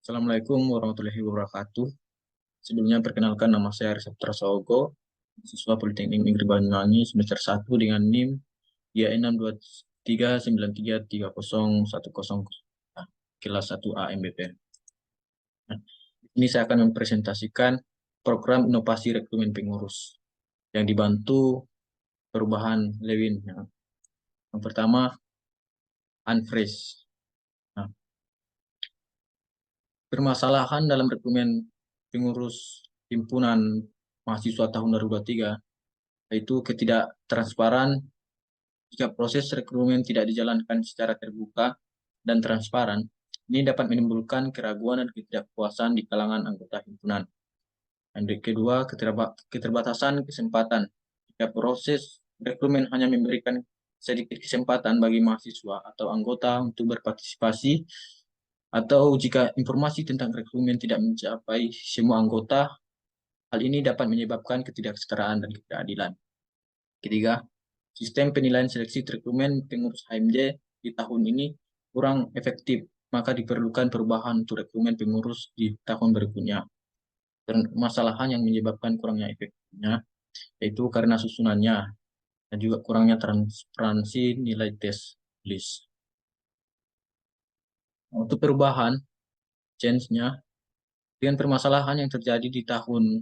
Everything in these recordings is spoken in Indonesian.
Assalamualaikum warahmatullahi wabarakatuh. Sebelumnya perkenalkan nama saya Arif Prasogo, siswa Politeknik Negeri Banyuwangi semester 1 dengan NIM IAIN 623933010 kelas 1A MBP. Nah, ini saya akan mempresentasikan program inovasi rekrutmen pengurus yang dibantu perubahan Lewin. Yang pertama, Unfresh. Nah, permasalahan dalam rekrutmen pengurus himpunan mahasiswa tahun 2023 yaitu ketidaktransparan. Jika proses rekrutmen tidak dijalankan secara terbuka dan transparan, ini dapat menimbulkan keraguan dan ketidakpuasan di kalangan anggota himpunan. Dan kedua, keterbatasan kesempatan. Jika proses rekrutmen hanya memberikan sedikit kesempatan bagi mahasiswa atau anggota untuk berpartisipasi, atau jika informasi tentang rekrutmen tidak mencapai semua anggota, hal ini dapat menyebabkan ketidaksetaraan dan ketidakadilan. Ketiga, sistem penilaian seleksi rekrutmen pengurus HMJ di tahun ini kurang efektif, maka diperlukan perubahan untuk rekrutmen pengurus di tahun berikutnya. Dan masalahan yang menyebabkan kurangnya efektifnya yaitu karena susunannya dan juga kurangnya transparansi nilai tes list. Untuk perubahan, change-nya, dengan permasalahan yang terjadi di tahun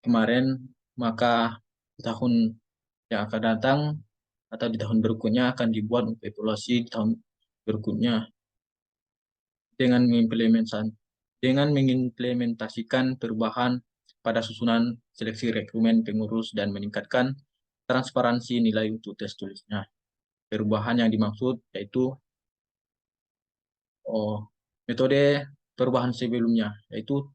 kemarin, maka di tahun yang akan datang atau di tahun berikutnya akan dibuat untuk evaluasi di tahun berikutnya dengan mengimplementasikan perubahan pada susunan seleksi rekrutmen pengurus dan meningkatkan transparansi nilai untuk tes tulisnya. Perubahan yang dimaksud yaitu metode perubahan sebelumnya, yaitu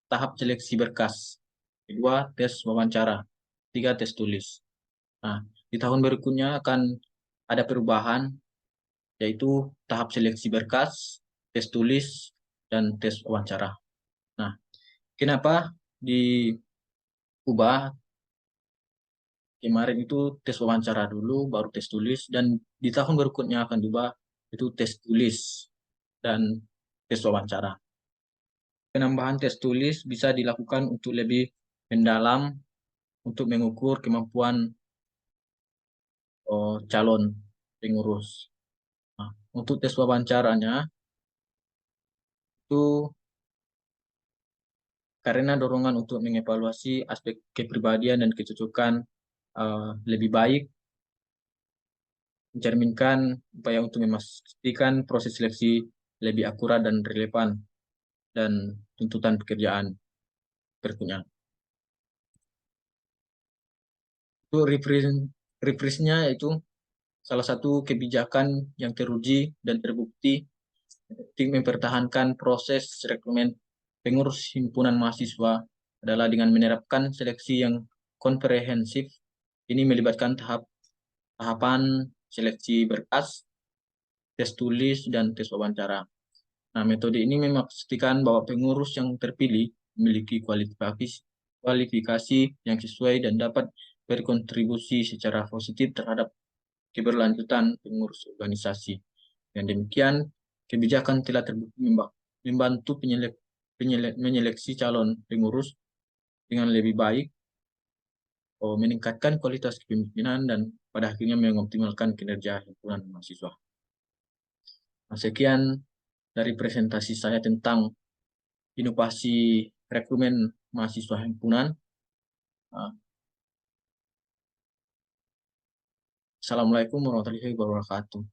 tahap seleksi berkas, kedua tes wawancara, tiga tes tulis. Nah, di tahun berikutnya akan ada perubahan yaitu tahap seleksi berkas, tes tulis, dan tes wawancara. Nah, kenapa diubah? Kemarin itu tes wawancara dulu, baru tes tulis, dan di tahun berikutnya akan diubah itu tes tulis dan tes wawancara. Penambahan tes tulis bisa dilakukan untuk lebih mendalam untuk mengukur kemampuan calon pengurus. Nah, untuk tes wawancaranya itu karena dorongan untuk mengevaluasi aspek kepribadian dan kecocokan lebih baik, mencerminkan upaya untuk memastikan proses seleksi lebih akurat dan relevan dan tuntutan pekerjaan berikutnya. Itu reprise-nya yaitu salah satu kebijakan yang teruji dan terbukti untuk mempertahankan proses rekrutmen pengurus himpunan mahasiswa adalah dengan menerapkan seleksi yang komprehensif. Ini melibatkan tahapan seleksi berkas, tes tulis, dan tes wawancara. Nah, metode ini memastikan bahwa pengurus yang terpilih memiliki kualifikasi yang sesuai dan dapat berkontribusi secara positif terhadap keberlanjutan pengurus organisasi. Dan demikian, kebijakan telah terbukti membantu menyeleksi calon pengurus dengan lebih baik, meningkatkan kualitas kepemimpinan, dan pada akhirnya mengoptimalkan kinerja himpunan mahasiswa. Nah, sekian dari presentasi saya tentang inovasi rekrutmen mahasiswa himpunan. Assalamualaikum warahmatullahi wabarakatuh.